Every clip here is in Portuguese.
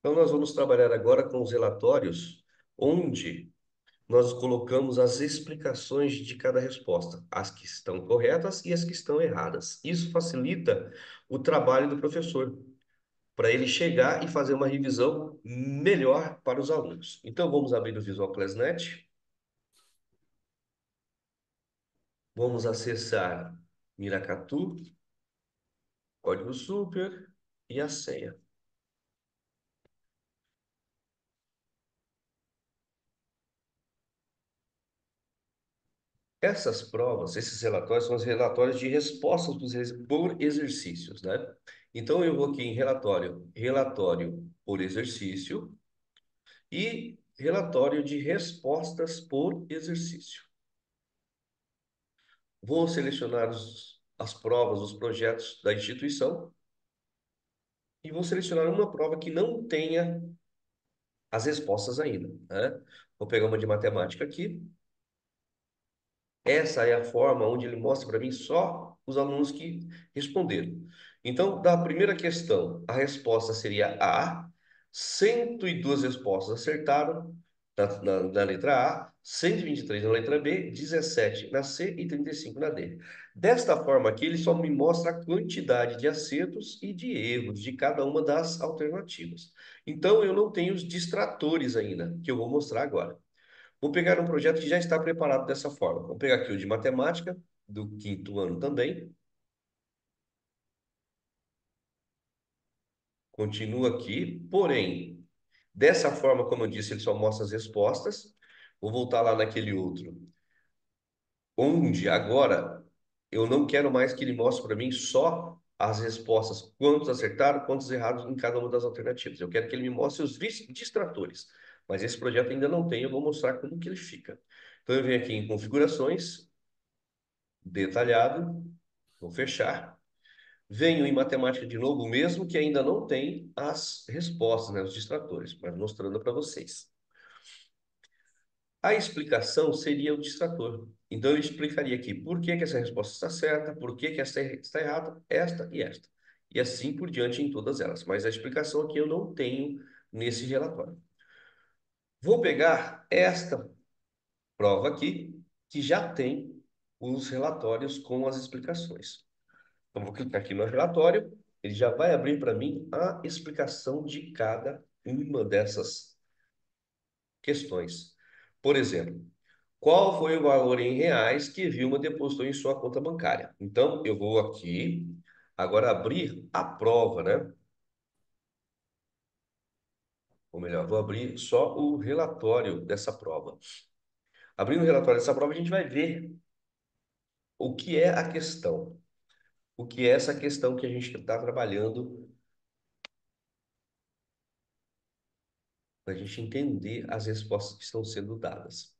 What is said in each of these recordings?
Então, nós vamos trabalhar agora com os relatórios, onde nós colocamos as explicações de cada resposta, as que estão corretas e as que estão erradas. Isso facilita o trabalho do professor, para ele chegar e fazer uma revisão melhor para os alunos. Então, vamos abrir o Visual Classnet, vamos acessar Miracatu, código super e a senha. Essas provas, esses relatórios são os relatórios de respostas por exercícios, né? Então eu vou aqui em relatório, relatório por exercício e relatório de respostas por exercício. Vou selecionar as provas, os projetos da instituição e vou selecionar uma prova que não tenha as respostas ainda, né? Vou pegar uma de matemática aqui. Essa é a forma onde ele mostra para mim só os alunos que responderam. Então, da primeira questão, a resposta seria A, 102 respostas acertaram na letra A, 123 na letra B, 17 na C e 35 na D. Desta forma aqui, ele só me mostra a quantidade de acertos e de erros de cada uma das alternativas. Então, eu não tenho os distratores ainda, que eu vou mostrar agora. Vou pegar um projeto que já está preparado dessa forma. Vou pegar aqui o de matemática, do quinto ano também. Continua aqui, porém, dessa forma, como eu disse, ele só mostra as respostas. Vou voltar lá naquele outro, onde agora eu não quero mais que ele mostre para mim só as respostas, quantos acertaram, quantos errados em cada uma das alternativas. Eu quero que ele me mostre os distratores. Mas esse projeto ainda não tem, eu vou mostrar como que ele fica. Então eu venho aqui em configurações, detalhado, vou fechar. Venho em matemática de novo, mesmo que ainda não tem as respostas, né, os distratores, mas mostrando para vocês. A explicação seria o distrator. Então, eu explicaria aqui por que que essa resposta está certa, por que que esta está errada, esta e esta. E assim por diante em todas elas. Mas a explicação aqui eu não tenho nesse relatório. Vou pegar esta prova aqui, que já tem os relatórios com as explicações. Então, vou clicar aqui no relatório, ele já vai abrir para mim a explicação de cada uma dessas questões. Por exemplo, qual foi o valor em reais que Vilma depositou em sua conta bancária? Então, eu vou aqui agora abrir a prova, né? Ou melhor, vou abrir só o relatório dessa prova. Abrindo o relatório dessa prova, a gente vai ver o que é a questão. O que é essa questão que a gente está trabalhando para a gente entender as respostas que estão sendo dadas.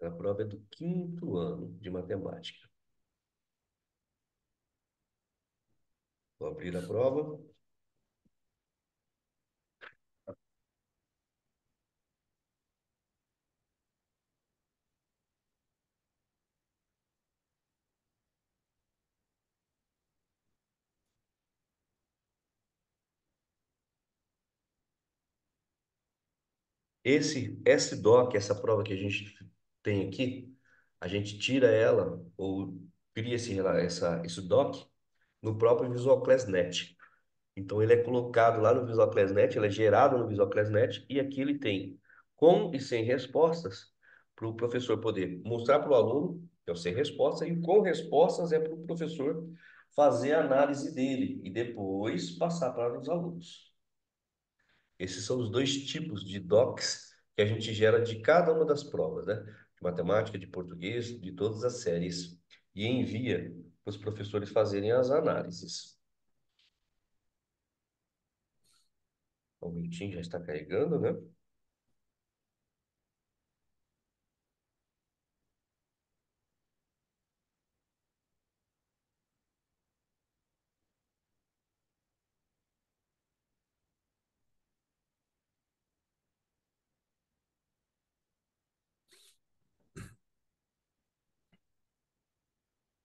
A prova é do quinto ano de matemática. Vou abrir a prova. Esse S-Doc, essa prova que a gente tem aqui, a gente tira ela ou cria esse doc no próprio Visual Class Net. Então ele é colocado lá no Visual Class Net, ele é gerado no Visual Class Net e aqui ele tem com e sem respostas para o professor poder mostrar para o aluno, que é o sem resposta, e com respostas é para o professor fazer a análise dele e depois passar para os alunos. Esses são os dois tipos de docs que a gente gera de cada uma das provas, né? De matemática, de português, de todas as séries, e envia para os professores fazerem as análises. Um minutinho, já está carregando, né?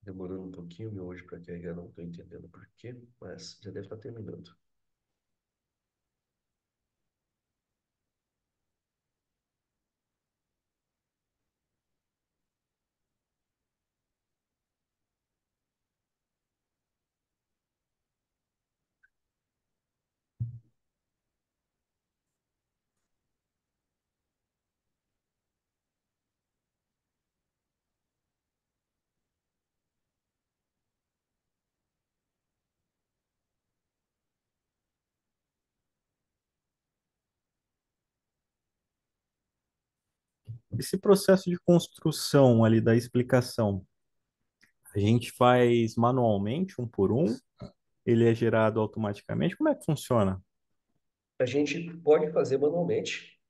Demorando um pouquinho meu hoje para carregar, não estou entendendo por quê, mas já deve estar terminando. Esse processo de construção ali da explicação, a gente faz manualmente, um por um? Ele é gerado automaticamente? Como é que funciona? A gente pode fazer manualmente,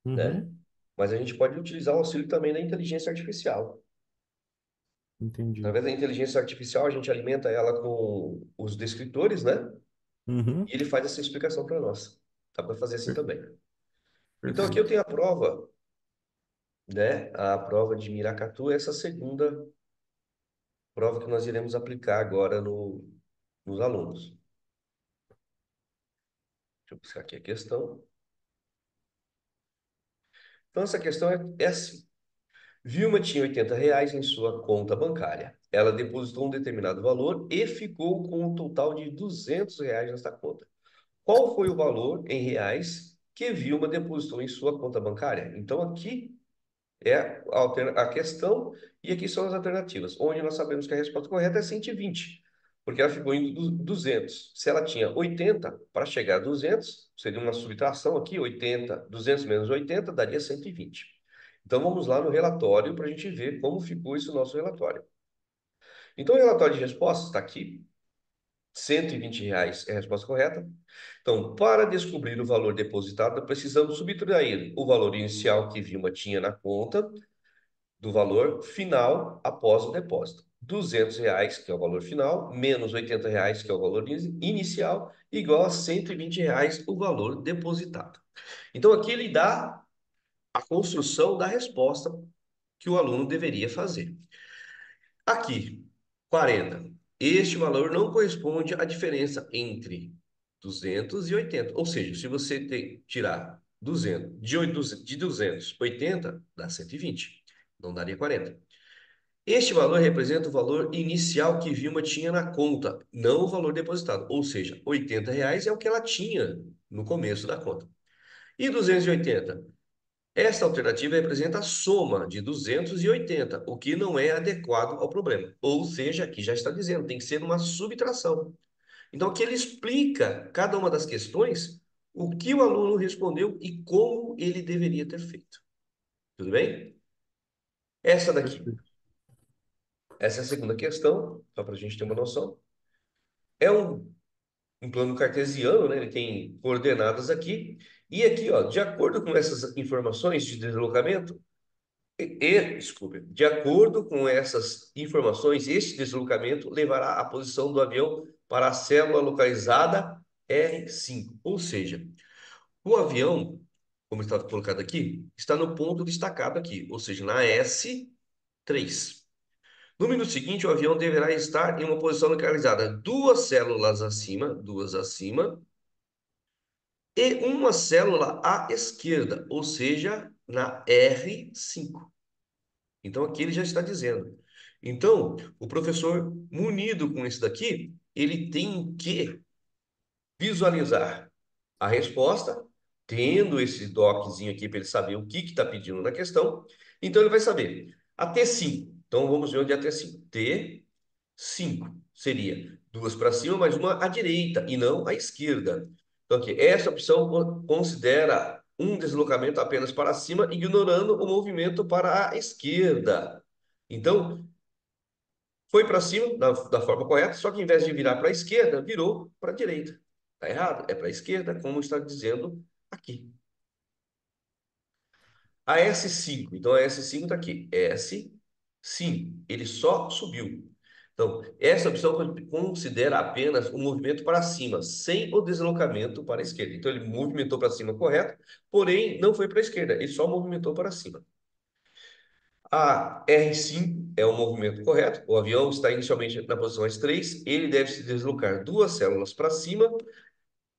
né? Uhum, Mas a gente pode utilizar o auxílio também da inteligência artificial. entendi. Através da inteligência artificial, a gente alimenta ela com os descritores, né? Uhum, E ele faz essa explicação para nós. Dá para fazer assim per- também. Então aqui eu perfeito. tenho a prova, né? A prova de Miracatu, essa segunda prova que nós iremos aplicar agora nos alunos. Deixa eu buscar aqui a questão. Então essa questão é assim. Vilma tinha R$ 80 em sua conta bancária. Ela depositou um determinado valor e ficou com um total de R$ 200 nesta conta. Qual foi o valor em reais que Vilma depositou em sua conta bancária? Então, aqui é a questão e aqui são as alternativas, onde nós sabemos que a resposta correta é 120, porque ela ficou em 200. Se ela tinha 80, para chegar a 200, seria uma subtração aqui, 80, 200 menos 80 daria 120. Então, vamos lá no relatório para a gente ver como ficou esse nosso relatório. Então, o relatório de respostas está aqui. R$ 120 é a resposta correta. Então, para descobrir o valor depositado, precisamos subtrair o valor inicial que Vilma tinha na conta do valor final após o depósito. R$ 200, que é o valor final, menos R$ 80, que é o valor inicial, igual a R$ 120, o valor depositado. Então, aqui ele dá a construção da resposta que o aluno deveria fazer. Aqui, 40. Este valor não corresponde à diferença entre 280. Ou seja, se você tirar 200 de 280, dá 120. Não daria 40. Este valor representa o valor inicial que Vilma tinha na conta, não o valor depositado. Ou seja, R$ 80 é o que ela tinha no começo da conta. E 280? Esta alternativa representa a soma de 280, o que não é adequado ao problema. Ou seja, aqui já está dizendo, tem que ser uma subtração. Então, aqui ele explica cada uma das questões, o que o aluno respondeu e como ele deveria ter feito. Tudo bem? Essa daqui. Perfeito. Essa é a segunda questão, só para a gente ter uma noção. É um plano cartesiano, né? Ele tem coordenadas aqui. E aqui, ó, de acordo com essas informações de deslocamento, desculpe, de acordo com essas informações, este deslocamento levará a posição do avião para a célula localizada R5. Ou seja, o avião, como está colocado aqui, está no ponto destacado aqui, ou seja, na S3. No minuto seguinte, o avião deverá estar em uma posição localizada duas acima, e uma célula à esquerda, ou seja, na R5. Então aqui ele já está dizendo. Então, o professor, munido com isso daqui, ele tem que visualizar a resposta, tendo esse doczinho aqui para ele saber o que está pedindo na questão. Então ele vai saber até 5. Então vamos ver onde é até 5. T5 seria duas para cima, mais uma à direita e não à esquerda. Então aqui, essa opção considera um deslocamento apenas para cima, ignorando o movimento para a esquerda. Então, foi para cima da forma correta, só que em vez de virar para a esquerda, virou para a direita. Está errado, é para a esquerda, como está dizendo aqui. A S5, então a S5 está aqui. S5, ele só subiu. Então, essa opção considera apenas o movimento para cima, sem o deslocamento para a esquerda. Então, ele movimentou para cima correto, porém não foi para a esquerda, ele só movimentou para cima. A R5 é o movimento correto. O avião está inicialmente na posição S3. Ele deve se deslocar duas células para cima,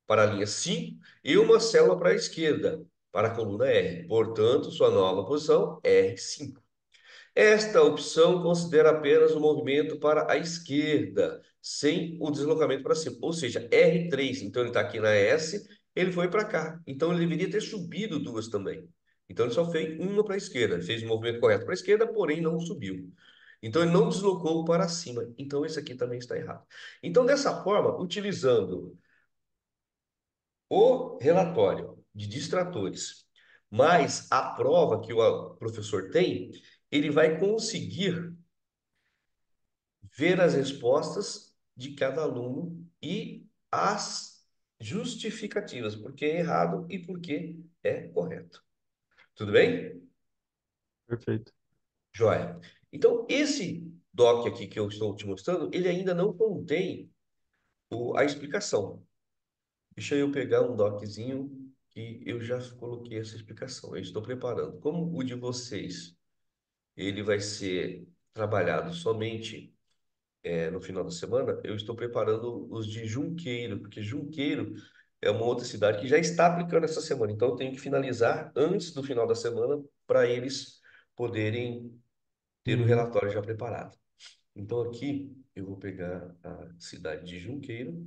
para a linha 5, e uma célula para a esquerda, para a coluna R. Portanto, sua nova posição é R5. Esta opção considera apenas o movimento para a esquerda, sem o deslocamento para cima. Ou seja, R3. Então ele está aqui na S, ele foi para cá. Então ele deveria ter subido duas também. Então ele só fez uma para a esquerda. Fez o movimento correto para a esquerda, porém não subiu. Então ele não deslocou para cima. Então esse aqui também está errado. Então, dessa forma, utilizando o relatório de distratores mais a prova que o professor tem, ele vai conseguir ver as respostas de cada aluno e as justificativas, por que é errado e por que é correto. Tudo bem? Perfeito. Joia. Então, esse doc aqui que eu estou te mostrando, ele ainda não contém a explicação. Deixa eu pegar um doczinho que eu já coloquei essa explicação. Eu estou preparando. Como o de vocês, ele vai ser trabalhado somente no final da semana, eu estou preparando os de Junqueiro, porque Junqueiro é uma outra cidade que já está aplicando essa semana. Então, eu tenho que finalizar antes do final da semana para eles poderem ter o Uhum. relatório já preparado. Então, aqui eu vou pegar a cidade de Junqueiro.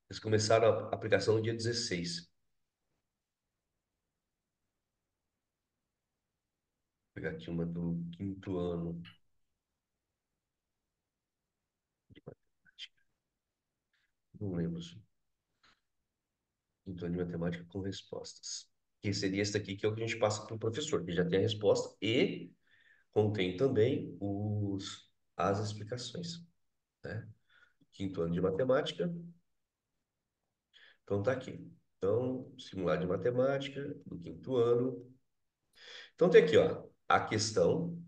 Eles começaram a aplicação no dia 16. Vou pegar aqui uma do quinto ano de matemática. Não lembro. Quinto ano de matemática com respostas. Que seria esse aqui que é o que a gente passa para o professor, que já tem a resposta e contém também as explicações, né? Quinto ano de matemática, então tá aqui. Então, simulado de matemática do quinto ano. Então tem aqui, ó, a questão.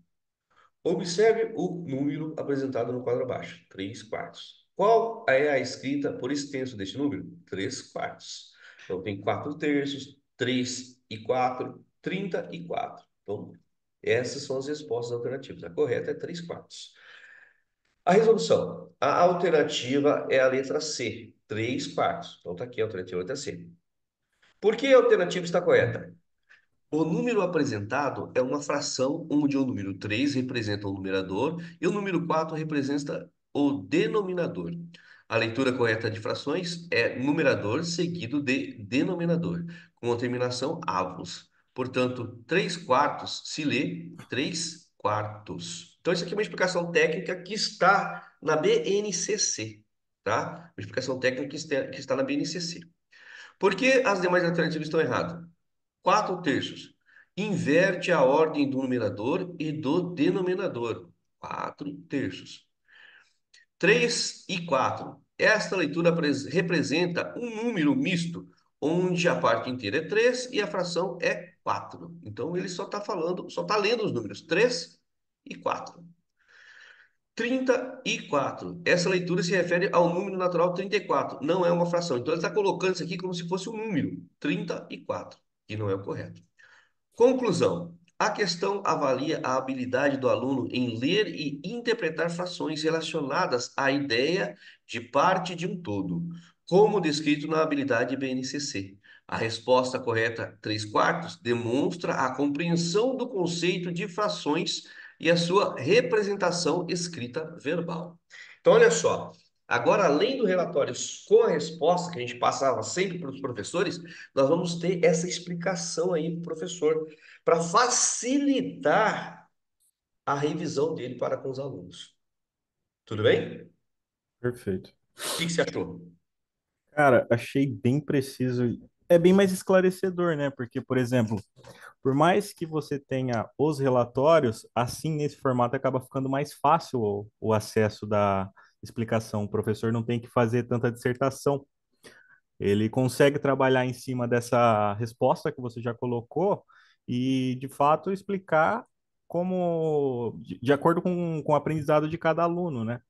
Observe o número apresentado no quadro abaixo, 3 quartos. Qual é a escrita por extenso deste número? 3 quartos. Então tem 4 terços, 3 e 4, 34. Então, essas são as respostas alternativas. A correta é 3 quartos. A resolução. A alternativa é a letra C, 3 quartos. Então tá aqui a alternativa letra C. Por que a alternativa está correta? O número apresentado é uma fração onde o número 3 representa o numerador e o número 4 representa o denominador. A leitura correta de frações é numerador seguido de denominador, com a terminação avos. Portanto, 3 quartos se lê 3 quartos. Então, isso aqui é uma explicação técnica que está na BNCC, tá? Uma explicação técnica que está na BNCC. Por que as demais alternativas estão erradas? 4 terços. Inverte a ordem do numerador e do denominador. 4 terços. 3 e 4. Esta leitura representa um número misto, onde a parte inteira é 3 e a fração é 4. Então ele só está falando, só está lendo os números 3 e 4. 34. Essa leitura se refere ao número natural 34. Não é uma fração. Então ele está colocando isso aqui como se fosse um número, 34, que não é o correto. Conclusão. A questão avalia a habilidade do aluno em ler e interpretar frações relacionadas à ideia de parte de um todo, como descrito na habilidade BNCC. A resposta correta, 3 quartos, demonstra a compreensão do conceito de frações e a sua representação escrita verbal. Então, olha só. Agora, além do relatório com a resposta que a gente passava sempre para os professores, nós vamos ter essa explicação aí para o professor para facilitar a revisão dele para com os alunos. Tudo bem? O Perfeito. que que você achou? Cara, achei bem preciso. É bem mais esclarecedor, né? Porque, por exemplo, por mais que você tenha os relatórios, assim nesse formato acaba ficando mais fácil o acesso da explicação. O professor não tem que fazer tanta dissertação. Ele consegue trabalhar em cima dessa resposta que você já colocou e, de fato, explicar como, de acordo com o aprendizado de cada aluno, né?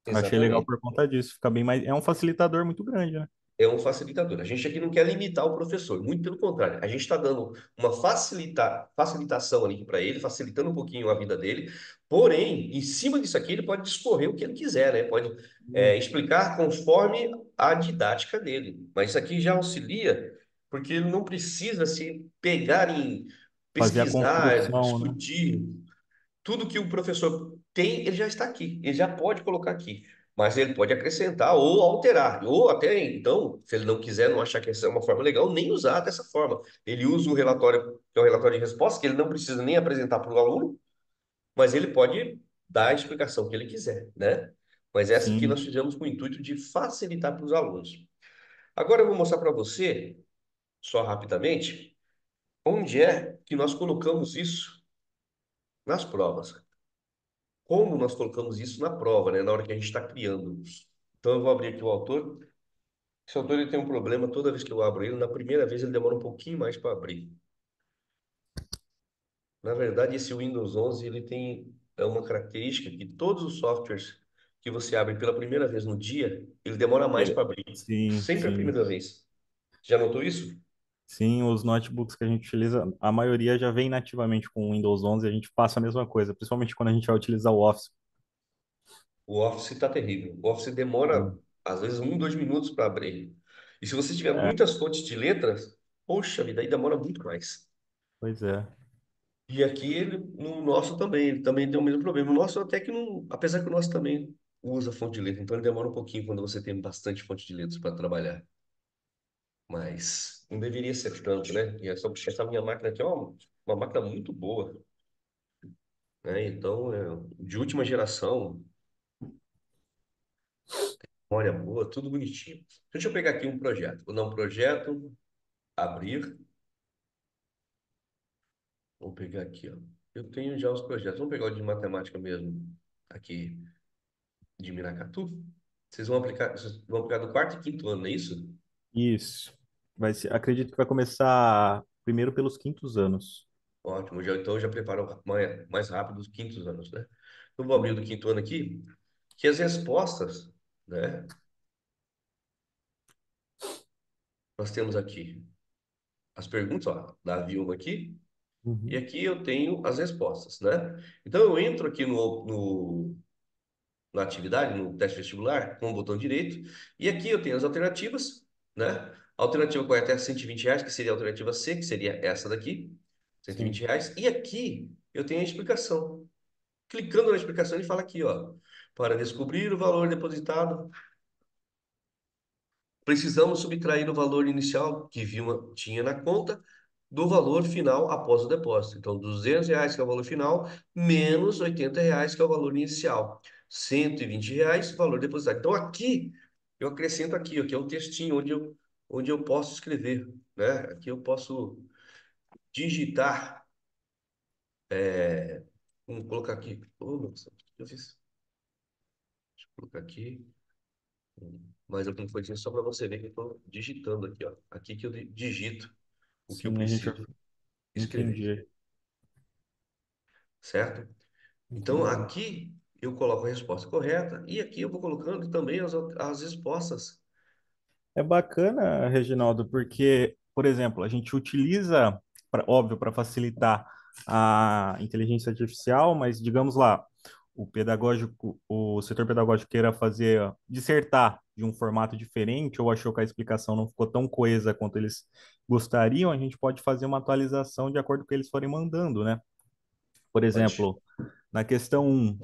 Achei legal Exatamente. por conta disso. Fica bem mais. É um facilitador muito grande, né? é um facilitador. A gente aqui não quer limitar o professor, muito pelo contrário. A gente está dando uma facilitação ali para ele, facilitando um pouquinho a vida dele. Porém, em cima disso aqui, ele pode discorrer o que ele quiser, né? Pode explicar conforme a didática dele. Mas isso aqui já auxilia, porque ele não precisa se pegar em Fazer a pesquisar, construção, né? discutir. Tudo que o professor tem, ele já está aqui, ele já pode colocar aqui, mas ele pode acrescentar ou alterar, ou até então, se ele não quiser, não achar que essa é uma forma legal, nem usar dessa forma. Ele usa o relatório, que é o relatório de resposta, que ele não precisa nem apresentar para o aluno, mas ele pode dar a explicação que ele quiser, né? Mas essa aqui nós Sim. fizemos com o intuito de facilitar para os alunos. Agora eu vou mostrar para você, só rapidamente, onde é que nós colocamos isso nas provas. Como nós colocamos isso na prova, né, na hora que a gente está criando. Então eu vou abrir aqui o autor. Esse autor ele tem um problema toda vez que eu abro ele, na primeira vez ele demora um pouquinho mais para abrir. Na verdade, esse Windows 11 ele tem uma característica que todos os softwares que você abre pela primeira vez no dia, ele demora mais É, para abrir. sim, Sempre a sim. primeira vez. Já notou isso? Sim, os notebooks que a gente utiliza, a maioria já vem nativamente com o Windows 11 e a gente passa a mesma coisa, principalmente quando a gente vai utilizar o Office. O Office está terrível. O Office demora, às vezes, 1, 2 minutos para abrir. E se você tiver É, muitas fontes de letras, poxa vida, aí demora muito mais. pois é. E aqui ele, no nosso também, ele também tem o mesmo problema. O nosso até que não, apesar que o nosso também usa fonte de letra, então ele demora um pouquinho quando você tem bastante fonte de letras para trabalhar. Mas não deveria ser tanto, né? E essa minha máquina aqui é uma máquina muito boa, né? Então, de última geração, memória boa, tudo bonitinho. Deixa eu pegar aqui um projeto. Vou dar um projeto, abrir. Vou pegar aqui, ó. Eu tenho já os projetos. Vamos pegar o de matemática mesmo, aqui de Miracatu. Vocês vão aplicar do quarto e quinto ano, não é isso? Isso. Vai ser, acredito que vai começar primeiro pelos quintos anos. Ótimo, então eu já preparo mais rápido os quintos anos, né? Então vou abrir o do Sim. quinto ano aqui, que as respostas, né? Nós temos aqui as perguntas, ó, da Vilma aqui, e Uhum. aqui eu tenho as respostas, né? Então eu entro aqui na atividade, no teste vestibular, com o botão direito, e aqui eu tenho as alternativas, né? A alternativa correta é R$ 120, que seria a alternativa C, que seria essa daqui, cento e vinte Sim. reais. E aqui eu tenho a explicação. Clicando na explicação, ele fala aqui, ó, para descobrir o valor depositado, precisamos subtrair o valor inicial que Vilma tinha na conta do valor final após o depósito. Então, R$ 200, que é o valor final, menos R$ 80, que é o valor inicial. R$ 120, o valor depositado. Então, aqui, eu acrescento aqui, ó, que é um textinho onde eu posso escrever, né? Aqui eu posso digitar, vamos colocar aqui. Oh, meu Deus, o que eu fiz? Deixa eu colocar aqui. Mais alguma coisinha só para você ver que eu estou digitando aqui, ó. Aqui que eu digito o que eu Sim, a gente preciso escrever, entendi. certo? Então Entendi. aqui eu coloco a resposta correta e aqui eu vou colocando também as respostas. É bacana, Reginaldo, porque, por exemplo, a gente utiliza, óbvio, para facilitar a inteligência artificial, mas digamos lá, o pedagógico, o setor pedagógico queira fazer, dissertar de um formato diferente, ou achou que a explicação não ficou tão coesa quanto eles gostariam, a gente pode fazer uma atualização de acordo com o que eles forem mandando, né? Por Pode. exemplo, na questão 1,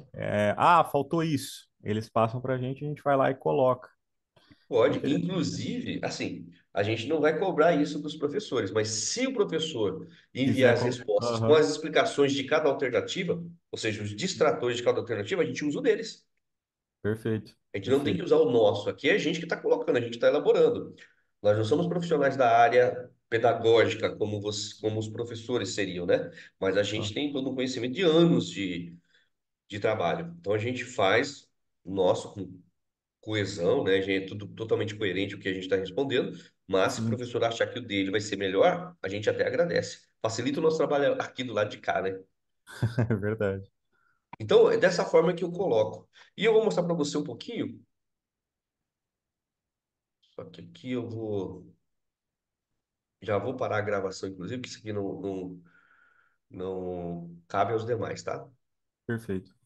faltou isso. Eles passam para a gente vai lá e coloca. Pode, Interessante. inclusive, assim, a gente não vai cobrar isso dos professores, mas se o professor enviar Quiser as colocar. respostas com Aham, as explicações de cada alternativa, ou seja, os distratores de cada alternativa, a gente usa o deles. perfeito, A gente não tem que perfeito. usar o nosso. Aqui é a gente que está colocando, a gente está elaborando. Nós não somos profissionais da área pedagógica, como os professores seriam, né? Mas a Ah, gente tem todo um conhecimento de anos de trabalho. Então a gente faz o nosso com coesão, né? A gente é tudo totalmente coerente o que a gente está respondendo. Mas se o sim, professor achar que o dele vai ser melhor, a gente até agradece. Facilita o nosso trabalho aqui do lado de cá, né? é verdade. Então, é dessa forma que eu coloco. E eu vou mostrar para você um pouquinho. que aqui eu vou. Já vou parar a gravação, inclusive, que isso aqui não cabe aos demais, tá? Perfeito.